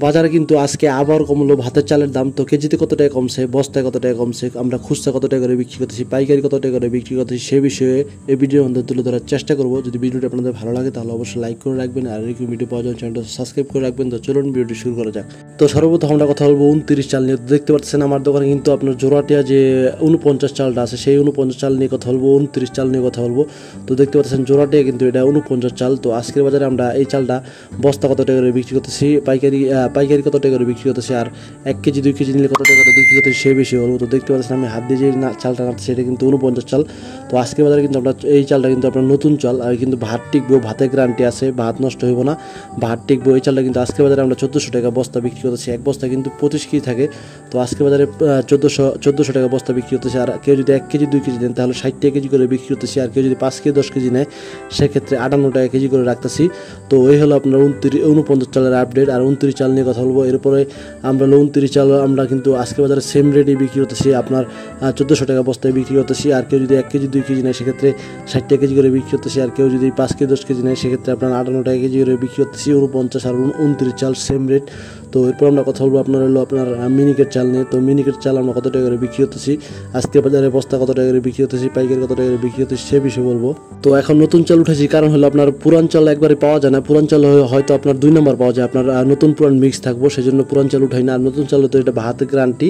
বাজারে কিন্তু আজকে আবার কমলো ভাতের চালের দাম। তো কেজিতে কত টাকা কমছে, বস্তায় কত টাকা কমছে, আমরা খুচরা কত টাকা করে বিক্রি করতেছি, পাইকারি কত টাকা করে বিক্রি করতেছি, সে বিষয়ে এই ভিডিওর মধ্যে তুলে ধরার চেষ্টা করবো। যদি ভিডিওটা আপনাদের ভালো লাগে তাহলে অবশ্যই লাইক করে রাখবেন, আর এরকম ভিডিও পাওয়ার জন্য চ্যানেলটা সাবস্ক্রাইব করে রাখবেন। তো চলুন ভিডিওটি শুরু করা যাক। তো সর্বপ্রথম আমরা কথা বলবো 29 চাল নিয়ে। দেখতে পাচ্ছেন আমার দোকানে কিন্তু আপনার জোড়াটিয়া যে 49 চালটা আছে সেই 49 চাল নিয়ে কথা বলবো, 29 চাল নিয়ে কথা বলবো। তো দেখতে পাচ্ছেন জোড়াটিয়া কিন্তু এটা 49 চাল। তো আজকের বাজারে আমরা এই চালটা বস্তা কত টাকা করে বিক্রি করতেছি, পাইকারি কত টাকা করে বিক্রি করতেছি, আর 1 কেজি 2 কেজি নিলে কত টাকা করে বিক্রি করতেছি সে বেশি বলবো। তো দেখতে পাচ্ছেন আমি হাত দিয়ে যে চালটা নাড়তেছি এটা কিন্তু 49 চাল। তো আজকের বাজারে কিন্তু আমরা এই চালটা কিন্তু আপনার নতুন চাল, আর কিন্তু ভাত টিকবো, ভাতে গ্যারান্টি আছে, ভাত নষ্ট হইব না, ভাত টিকবো। এই চালটা কিন্তু আজকের বাজারে আমরা 1400 টাকা বস্তা বিক্রি করতেছি। এক বস্তা কিন্তু 25 কেজি থাকে। তো আজকের বাজারে 1400 টাকা বস্তা বিক্রি করতেছি। আর কেউ যদি 1 কেজি 2 কেজি দেন তাহলে 60 টাকা কেজি করে বিক্রি করতেছি। আর কেউ যদি 5 কেজি 10 কেজি নেয় সেক্ষেত্রে 58 টাকা কেজি করে রাখতেছি। তো এই হলো আপনার 49 চালের আপডেট। আর 29 চাল নিয়ে কথা বলবো। এরপরে আমরা 29 চাল আমরা কিন্তু আজকের বাজারে সেম রেটে বিক্রি করতেছি, আপনার 1400 টাকা বস্তায় বিক্রি করতেছি। আর কেউ যদি 1 কেজি 2 কেজি নেয় সেক্ষেত্রে 60 টাকা কেজি করে বিক্রি করতেছি। আর কেউ যদি 5 কেজি 10 কেজি নেয় সেক্ষেত্রে আপনার 58 টাকা কেজি করে বিক্রি করতেছি। 49 আর 29 চাল সেম রেট। তো এরপর আমরা কথা বলবো আপনার মিনিকেট চাল নিয়ে। তো মিনিকেট চাল আমরা কত টাকা করে বিক্রি করতেছি, আজকে বাজারে বস্তা কত টাকা করে বিক্রি করতেছি, পাইকারি কত টাকা করে বিক্রি করতেছি সে বিষয়ে বলবো। তো এখন নতুন চাল উঠেছি, কারণ হলো আপনার পুরান চাল একবারে পাওয়া যায় না। পুরান চাল হয়তো আপনার 2 নম্বর পাওয়া যায়, আপনার নতুন পুরান মিক্স থাকবো, সেই জন্য পুরান চাল উঠাই না। আর নতুন চাল তো এটা ভাত গ্যারান্টি,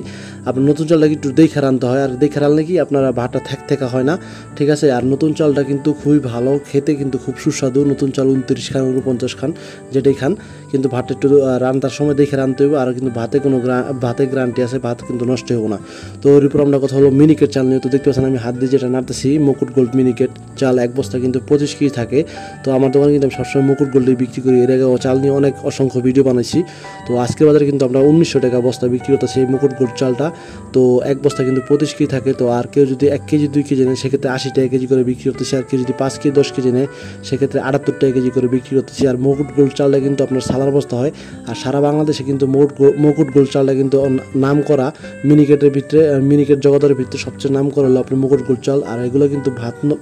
আপনার নতুন চালটা একটু দেখে রানতে হয়, আর দেখে রানলে কি আপনার ভাতটা থেকা হয় না, ঠিক আছে। আর নতুন চালটা কিন্তু খুবই ভালো খেতে, কিন্তু খুব সুস্বাদু। নতুন চাল 29 খান 49 খান যেটাই খান, কিন্তু ভাতটা একটু রান্নার সময় দেখে রানতে হবে। আর কিন্তু ভাতে গ্যারান্টি আছে, ভাত কিন্তু নষ্ট হবে না। তো এর উপর আমরা কথা হলো মিনিকেট চাল নিয়ে। তো দেখতে পাচ্ছেন আমি হাত দিয়ে যেটা নাড়তেছি মুকুট গোল্ড মিনিকেট চাল। এক বস্তা কিন্তু 25 কেজি থাকে। তো আমার দোকানে কিন্তু আমি সবসময় মুকুট গোল্ডে বিক্রি করি। এর আগে চাল নিয়ে অনেক অসংখ্য ভিডিও বানাইছি। তো আজকের বাজারে কিন্তু আমরা 1900 টাকা বস্তা বিক্রি করতেছি এই মুকুট গোল্ড চালটা। তো এক বস্তা কিন্তু 25 কেজি থাকে। তো আর কেউ যদি 1 কেজি 2 কেজি নেয় সেক্ষেত্রে 80 টাকা কেজি করে বিক্রি করতেছি। আর কেউ যদি 5 কেজি 10 কেজি নেয় সেক্ষেত্রে 78 টাকা কেজি করে বিক্রি করতেছি। আর মুকুট গোল্ড চালটা কিন্তু আপনার সালার বস্তা হয়। আর সারা বাংলাদেশে কিন্তু মুকুট গোল্ড চালটা কিন্তু নাম করা মিনিকেটের ভিতরে, মিনিকেট জগতের ভিতরে সবচেয়ে নাম করা হলো আপনার মুকুট গোল্ড চাল। আর এগুলো কিন্তু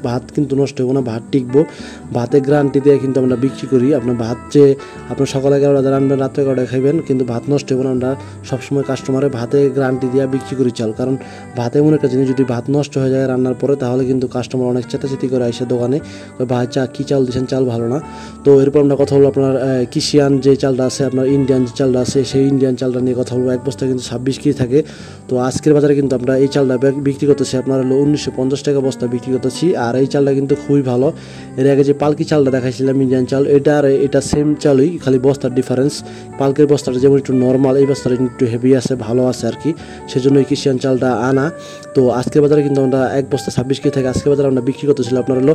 ভাত কিন্তু নষ্ট হবে না, ভাত টিকবো, ভাতে গ্যারান্টি দিয়ে কিন্তু আমরা বিক্রি করি। আপনার ভাত যে আপনার সকালে 11টা রান্নাবেন রাত্রে 11টায় খাইবেন, কিন্তু ভাত নষ্ট হবে না। আমরা সবসময় কাস্টমারে ভাতে গ্যারান্টি দিয়ে বিক্রি করি চাল, কারণ ভাতে এমন একটা জিনিস যদি ভাত নষ্ট হয়ে যায় রান্নার পরে তাহলে কিন্তু কাস্টমার অনেক চেতাচেতি করে আসে দোকানে, ভাই কী চাল দিচ্ছেন, চাল ভালো না। তো এরপর আমরা কথা বলবো আপনার কিষিয়ান যে চালটা আছে, আপনার ইন্ডিয়ান যে চালটা আছে সেই ইন্ডিয়ান চালটা নিয়ে কথা বলবো। এক বস্তা কিন্তু 26 কেজি থাকে। তো আজকের বাজারে কিন্তু আমরা এই চালটা বিক্রি করতেছি আপনার হলো 1950 টাকা বস্তা বিক্রি করতেছি। আর এই চালটা কিন্তু খুবই ভালো। এর আগে যে পালকি চালটা দেখাইছিলাম ইন্ডিয়ান চাল, এটা সেম চালই, খালি বস্তার ডিফারেন্স। পালকের বস্তাটা যেমন একটু নর্মাল, এই বস্তাটা একটু হেভি আছে, ভালো আছে আর কি, সেজন্য এই কিষিয়ান চালটা আনা। তো আজকের বাজারে কিন্তু আমরা এক বস্তা 26 কেজি থাকে। আজকের বাজারে আমরা বিক্রি করতেছিলাম আপনার হলো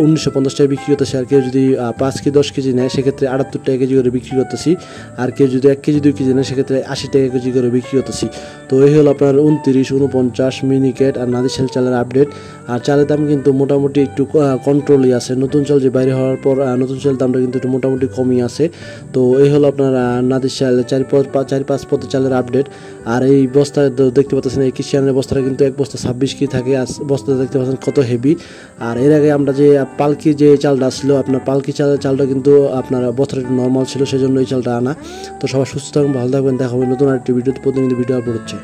1950 টাকা বিক্রি করতেছি। আর কেউ যদি 5 কেজি 10 কেজি নেয় সেক্ষেত্রে 78 টাকা কেজি করে বিক্রি করতেছি। আর কেউ যদি 1 কেজি 2 কেজি নেয় সেক্ষেত্রে 80 টাকা কেজি করে বিক্রি করতেছি। তো এই হলো আপনার 29, 49 মিনিকেট আর নাদিশাল চালের আপডেট। আর চালের দাম কিন্তু মোটামুটি একটু কন্ট্রোলই আছে। নতুন চাল যে বাইরে হওয়ার পর নতুন চালের দামটা কিন্তু একটু মোটামুটি কমই আছে। তো এই হলো আপনার নাদিশাল 4-5 পথের চালের আপডেট। আর এই বস্তা দেখতে পাচ্ছেন এই কিষিয়ানের বস্তাটা কিন্তু এক বস্তা 26 কেজি থাকে। আর বস্তাটা দেখতে পাচ্ছেন কত হেভি। আর এর আগে আমরা যে পালকি যে চালটা আসলো আপনার পালকি চালটা কিন্তু আপনার বস্তাটা একটু নর্মাল ছিল, সেজন্য এই চালটা আনা। তো সবাই সুস্থ থাকবেন, ভালো থাকবেন, দেখা হবে নতুন আরেকটি ভিডিওতে। প্রতিনিধি ভিডিও আপলোড হচ্ছে।